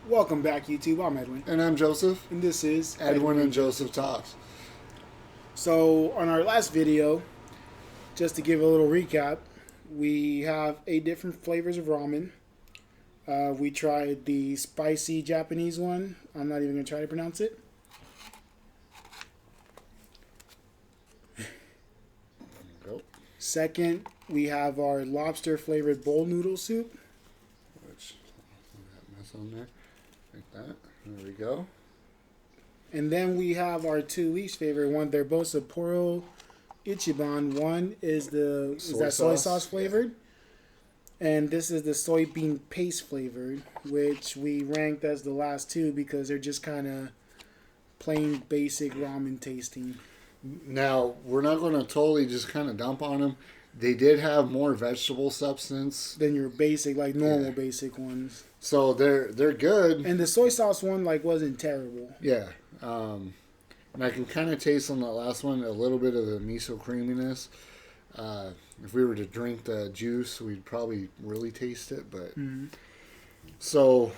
Welcome back, YouTube. I'm Edwin. And I'm Joseph. And this is Edwin and Joseph Talks. So, on our last video, just to give a little recap, we have 8 different flavors of ramen. We tried the spicy Japanese one. I'm not even going to try to pronounce it. Go. Second, we have our lobster flavored bowl noodle soup. Which, that mess on there. Like that. There we go. And then we have our 2 least favorite one. They're both Sapporo Ichiban. One is soy sauce flavored. And this is the soybean paste flavored, which we ranked as the last 2 because they're just kind of plain basic ramen tasting. Now, we're not going to totally just kind of dump on them. They did have more vegetable substance Than your basic, like normal basic ones. So they're good. And the soy sauce one wasn't terrible. Yeah. And I can kind of taste on that last one a little bit of the miso creaminess. If we were to drink the juice, we'd probably really taste it. But So,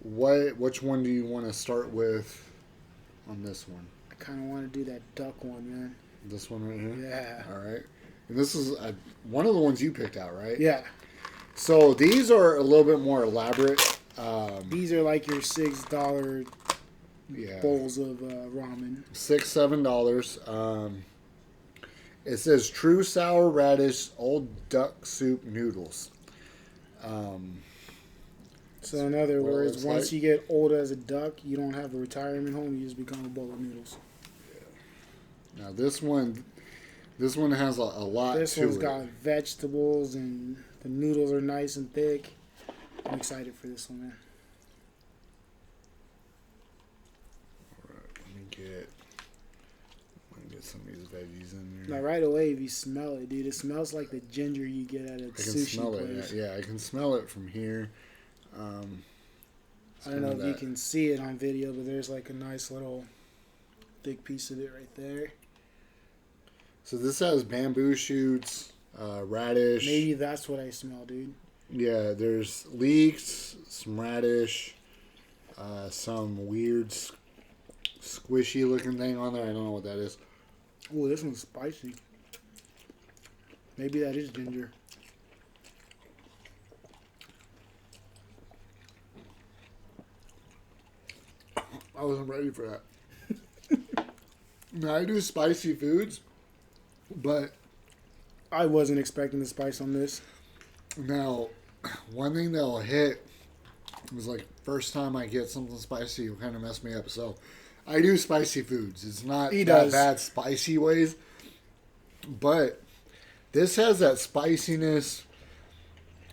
which one do you want to start with on this one? I kind of want to do that duck one, man. This one right here? Yeah. All right. And this is one of the ones you picked out, right? Yeah. So these are a little bit more elaborate. These are like your $6 Yeah. bowls of ramen. $7. It says true sour radish old duck soup noodles. So in other what it words, looks once like. you get old as a duck, you don't have a retirement home. You just become a bowl of noodles. Now this one has a lot This to one's it. got vegetables and the noodles are nice and thick. I'm excited for this one, man. Alright, let me get some of these veggies in there. Now, right away, if you smell it, dude, it smells like the ginger you get at a I can sushi smell place. it. Yeah, I can smell it from here. I don't know if you can see it on video, but there's like a nice little thick piece of it right there. So this has bamboo shoots, radish. Maybe that's what I smell, dude. Yeah, there's leeks, some radish, some weird squishy looking thing on there. I don't know what that is. Oh, this one's spicy. Maybe that is ginger. I wasn't ready for that. Now, I do spicy foods, but I wasn't expecting the spice on this. now, one thing that'll hit was like first time I get something spicy, it'll kind of mess me up. So, I do spicy foods. It's not that bad spicy ways, but this has that spiciness.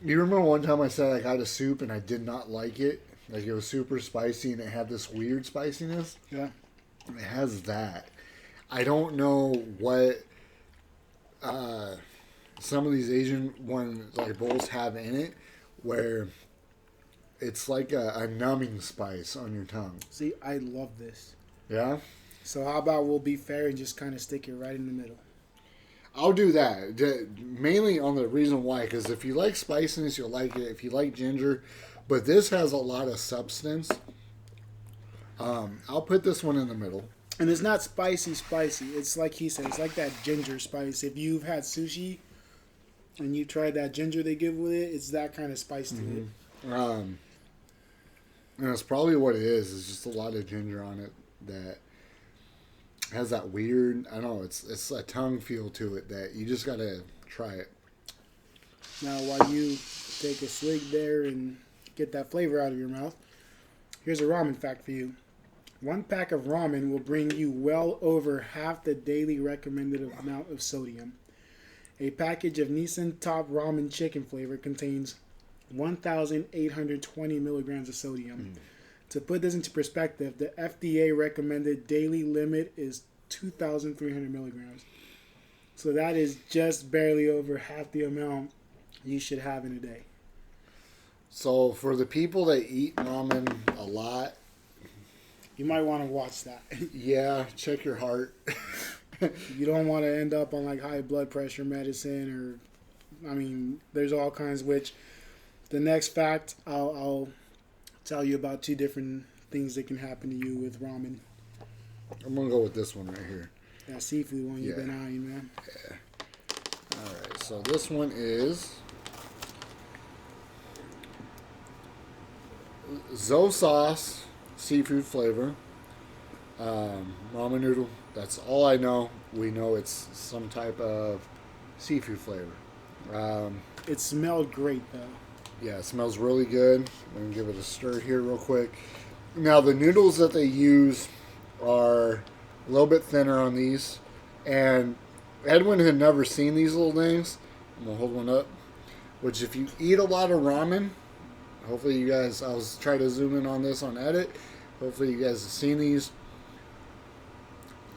You remember one time I said I got a soup and I did not like it? Like it was super spicy and it had this weird spiciness? Yeah. It has that. I don't know what some of these Asian bowls have in it where it's like a numbing spice on your tongue. See, I love this. Yeah? So how about we'll be fair and just kind of stick it right in the middle? I'll do that. Mainly on the reason why, because if you like spiciness, you'll like it. If you like ginger, but this has a lot of substance. I'll put this one in the middle. And it's not spicy. It's like he said, it's like that ginger spice. If you've had sushi and you tried that ginger they give with it, it's that kind of spice to it. And that's probably what it is. It's just a lot of ginger on it that has that weird, I don't know, it's a tongue feel to it that you just gotta try it. Now, while you take a swig there and get that flavor out of your mouth, here's a ramen fact for you. 1 pack of ramen will bring you well over half the daily recommended amount of sodium. A package of Nissan Top Ramen chicken flavor contains 1,820 milligrams of sodium. To put this into perspective, the FDA recommended daily limit is 2,300 milligrams. So that is just barely over half the amount you should have in a day. So for the people that eat ramen a lot, You might want to watch that. yeah, check your heart. You don't want to end up on like high blood pressure medicine or, I mean, there's all kinds. Which the next fact I'll tell you about two different things that can happen to you with ramen. I'm gonna go with this one right here. That seafood one you've been eyeing, man. Yeah. All right. So this one is zo sauce, seafood flavor, ramen noodle. That's all I know. We know it's some type of seafood flavor. It smelled great though. Yeah, it smells really good. I'm gonna give it a stir here real quick. Now the noodles that they use are a little bit thinner on these, and Edwin had never seen these little things. I'm gonna hold one up. Which, if you eat a lot of ramen, hopefully you guys. I was trying to zoom in on this on edit. Hopefully you guys have seen these.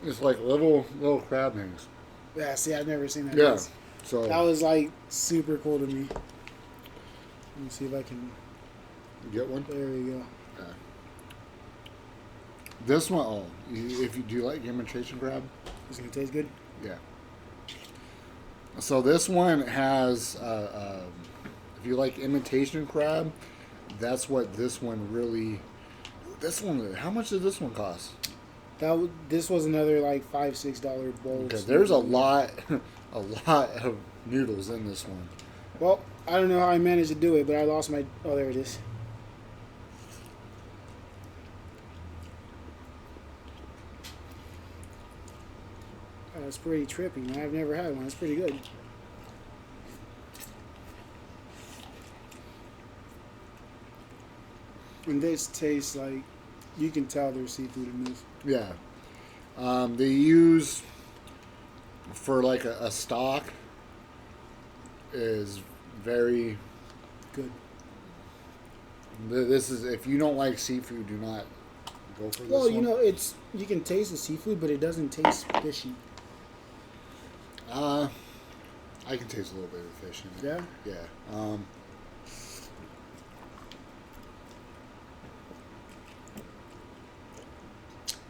It's like little crab things. Yeah, see, I've never seen that. Yeah, so that was like super cool to me. Let me see if I can get one. There we go. Yeah. This one, if you do like imitation crab, it's gonna taste good. Yeah. So this one has, if you like imitation crab, that's what this one really. This one, how much did this one cost? This was another like $5-6 bowl. Okay, there's a lot of noodles in this one. Well, I don't know how I managed to do it, but I lost my. Oh, there it is. That's pretty trippy, man. I've never had one. It's pretty good. And this tastes like you can tell there's seafood in this. Yeah. They use for like a stock is very good. This is, if you don't like seafood, do not go for this. Well, you know, you can taste the seafood, but it doesn't taste fishy. I can taste a little bit of fish in it. Yeah? Yeah.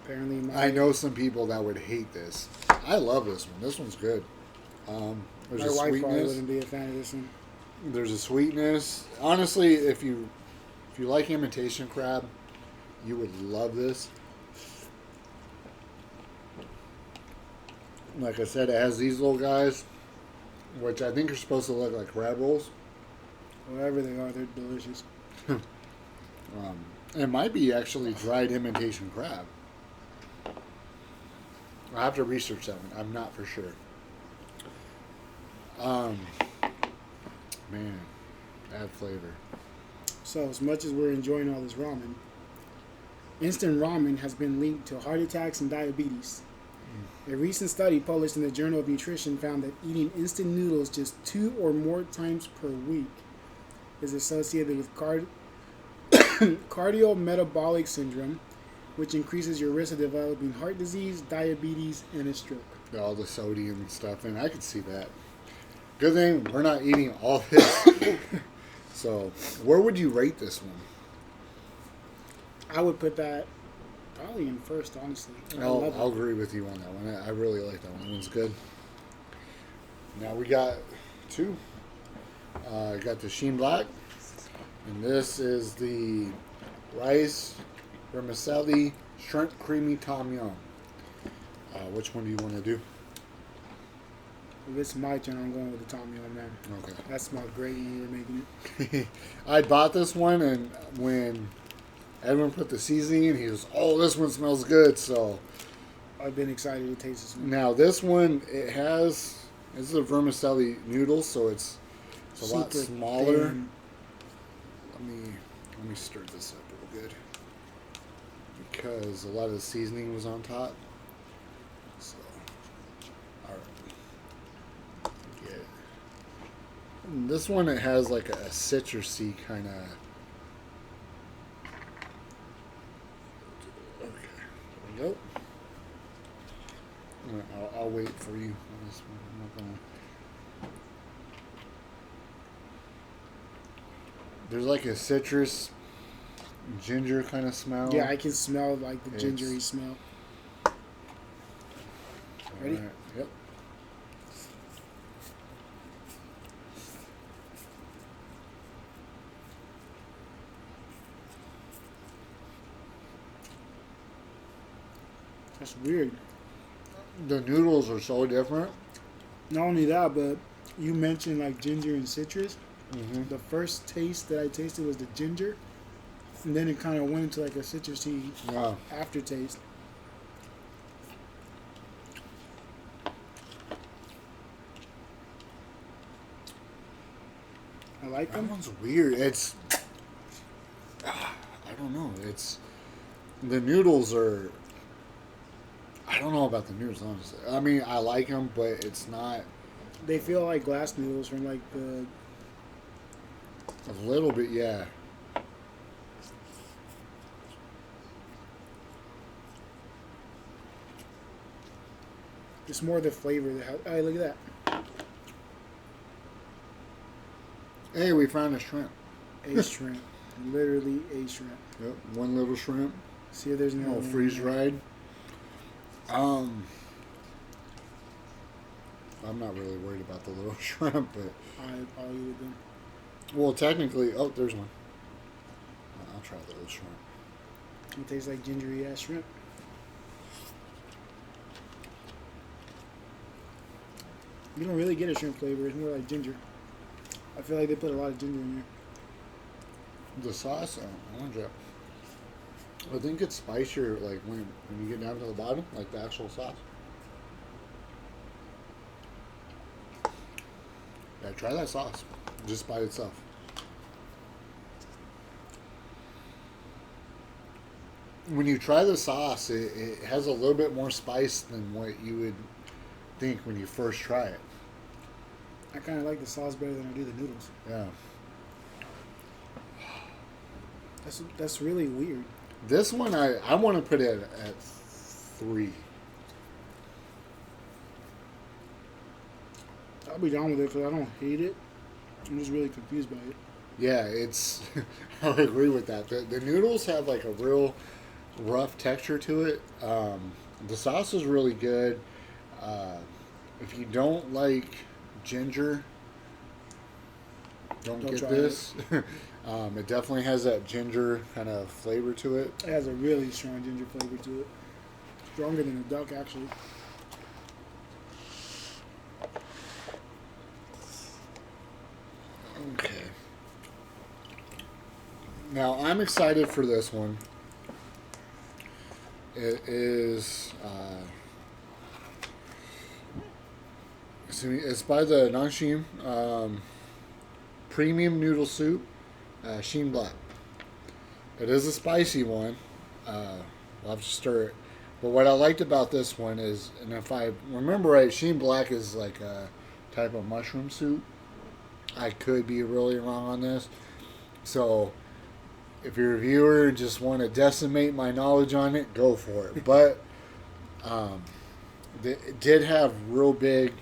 Apparently, I know some people that would hate this. I love this one. This one's good. There's my a wife sweetness. probably wouldn't be a fan of this one. There's a sweetness. Honestly, if you like imitation crab, you would love this. Like I said, it has these little guys, which I think are supposed to look like crab rolls. Whatever they are, they're delicious. It might be actually dried imitation crab. I'll have to research that one. I'm not for sure. Man, add flavor. So, as much as we're enjoying all this ramen, instant ramen has been linked to heart attacks and diabetes. A recent study published in the Journal of Nutrition found that eating instant noodles just 2 or more times per week is associated with cardiometabolic syndrome, which increases your risk of developing heart disease, diabetes, and a stroke. All the sodium and stuff, and I could see that. Good thing we're not eating all this. So, where would you rate this one? I would put that probably in first, honestly. I'll agree with you on that one. I really like that one. That one's good. Now we got two. Got the Sheen Black, and this is the rice vermicelli shrimp creamy tom yum. Which one do you want to do? If it's my turn, I'm going with the tom yum, man. Okay. That smelled great when you were making it. I bought this one, and when Edwin put the seasoning in, he goes, "Oh, this one smells good." So I've been excited to taste this one. Now this one, it's a vermicelli noodle, so it's a lot smaller. Thin. Let me stir this up real good because a lot of the seasoning was on top. So, all right. Yeah. And this one, it has like a citrusy kind of. Nope. I'll wait for you on this one. I'm not gonna. There's like a citrus, ginger kind of smell. Yeah, I can smell like the gingery smell. Ready? Right. Yep. That's weird. The noodles are so different. Not only that, but you mentioned like ginger and citrus. Mm-hmm. The first taste that I tasted was the ginger, and then it kind of went into like a citrusy aftertaste. I like them. That one's weird. It's I don't know. It's the noodles are. I don't know about the noodles, honestly. I mean, I like them, but it's not. They feel like glass noodles from like the. A little bit, yeah. It's more the flavor. Hey, look at that. Hey, we found a shrimp. A shrimp. Literally a shrimp. Yep, one little shrimp. See if there's no freeze dried. I'm not really worried about the little shrimp, but I'll eat it then. Well, technically, there's one. I'll try the little shrimp. It tastes like gingery ass shrimp. You don't really get a shrimp flavor. It's more like ginger. I feel like they put a lot of ginger in there. The sauce, I wonder. I think it's spicier, like when you get down to the bottom, like the actual sauce. Yeah, try that sauce just by itself. When you try the sauce, it has a little bit more spice than what you would think when you first try it. I kind of like the sauce better than I do the noodles. Yeah. That's really weird. This one, I want to put it at 3. I'll be down with it because I don't hate it. I'm just really confused by it. Yeah, it's. I would agree with that. The noodles have like a real rough texture to it. The sauce is really good. If you don't like ginger, don't get this. It definitely has that ginger kind of flavor to it. It has a really strong ginger flavor to it. Stronger than a duck, actually. Okay. Now, I'm excited for this one. It is... it's by the Nanxing Premium Noodle Soup, Sheen Black. It is a spicy one. I'll have to stir it. But what I liked about this one is, and if I remember right, Sheen Black is like a type of mushroom soup. I could be really wrong on this. So, if you're a viewer and just want to decimate my knowledge on it, go for it. But it did have real big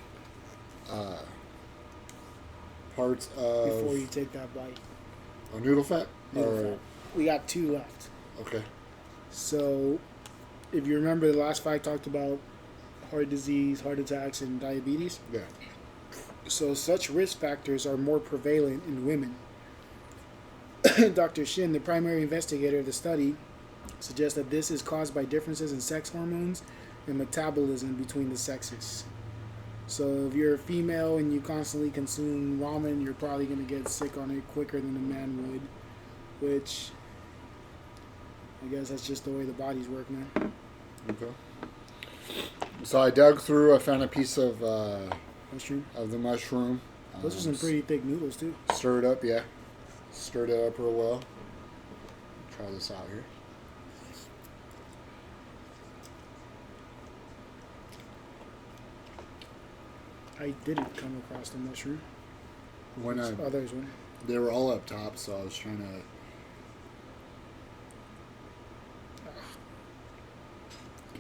parts of... Before you take that bite. Oh, noodle fat? Fat. We got 2 left. Okay. So, if you remember, the last 5 talked about heart disease, heart attacks, and diabetes. Yeah. So, such risk factors are more prevalent in women. Dr. Shin, the primary investigator of the study, suggests that this is caused by differences in sex hormones and metabolism between the sexes. So if you're a female and you constantly consume ramen, you're probably going to get sick on it quicker than a man would, which I guess that's just the way the bodies work, man. Okay. So I dug through, I found a piece of mushroom. Of the mushroom. Those are some pretty thick noodles too. Stir it up, yeah. Stirred it up real well. Try this out here. I didn't come across the mushroom. When others went. They were all up top, so I was trying to.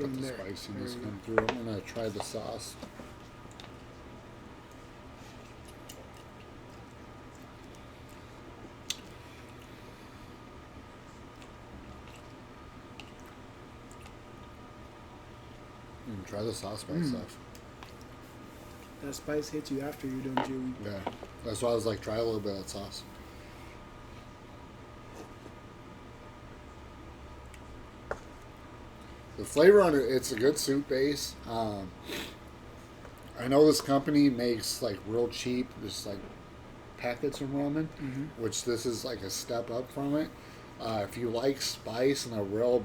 Let the spiciness come through. I'm gonna try the sauce. Try the sauce by itself. That spice hits you after you're done chewing. Yeah, that's why I was like, try a little bit of that sauce. The flavor on it, it's a good soup base. I know this company makes like real cheap, just like packets of ramen, which this is like a step up from it. If you like spice and a real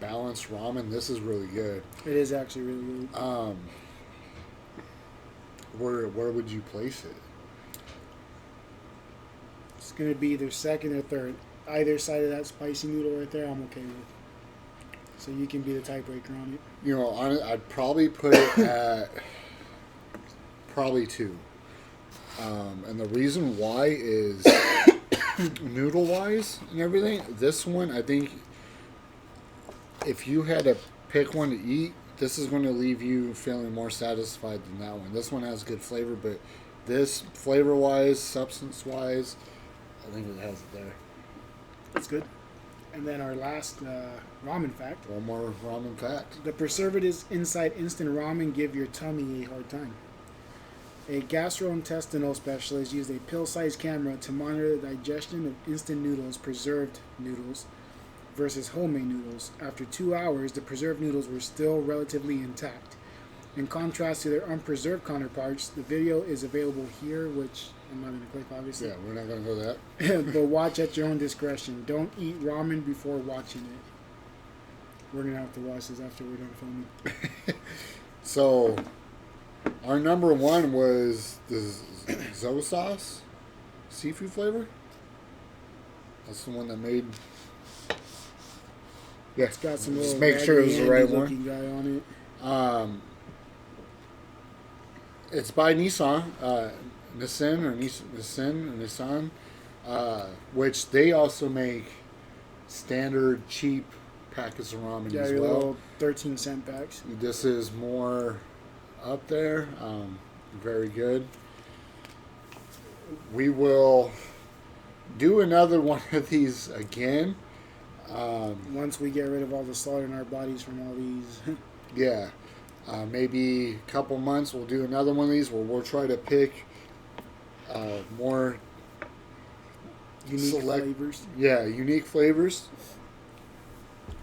balanced ramen, this is really good. It is actually really good. Where would you place it? It's gonna be either second or third. Either side of that spicy noodle right there, I'm okay with. So you can be the tiebreaker on it. You know, I'd probably put it at probably 2. And the reason why is noodle wise and everything. This one, I think, if you had to pick one to eat, this is going to leave you feeling more satisfied than that one. This one has good flavor, but this flavor wise, substance wise, I think it has it there. That's good. And then our last ramen fact. One more ramen fact. The preservatives inside instant ramen give your tummy a hard time. A gastrointestinal specialist used a pill-sized camera to monitor the digestion of instant noodles, preserved noodles, versus homemade noodles. After 2 hours, the preserved noodles were still relatively intact. In contrast to their unpreserved counterparts, the video is available here, which I'm not going to click, obviously. Yeah, we're not going to go that. But watch at your own discretion. Don't eat ramen before watching it. We're going to have to watch this after we're done filming. So, our number 1 was the Zoe sauce seafood flavor. That's the one that made... Yeah, it's got some just little make sure it was the right one. Guy on it. It's by Nissan, which they also make standard cheap packets of ramen as well. Little 13-cent packs. This is more up there. Very good. We will do another one of these again. Once we get rid of all the salt in our bodies from all these. Yeah. Maybe a couple months we'll do another one of these where we'll try to pick more unique flavors. Yeah, unique flavors.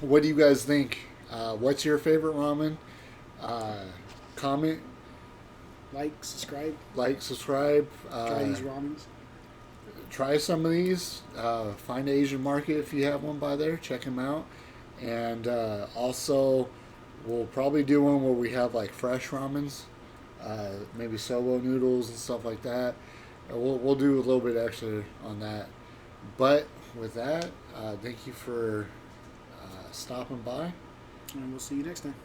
What do you guys think? What's your favorite ramen? Comment. Like, subscribe. Try these ramens. Try some of these. Find Asian Market if you have one by there. Check them out. And also, we'll probably do one where we have like fresh ramens, maybe soba noodles and stuff like that. We'll do a little bit extra on that. But with that, thank you for stopping by. And we'll see you next time.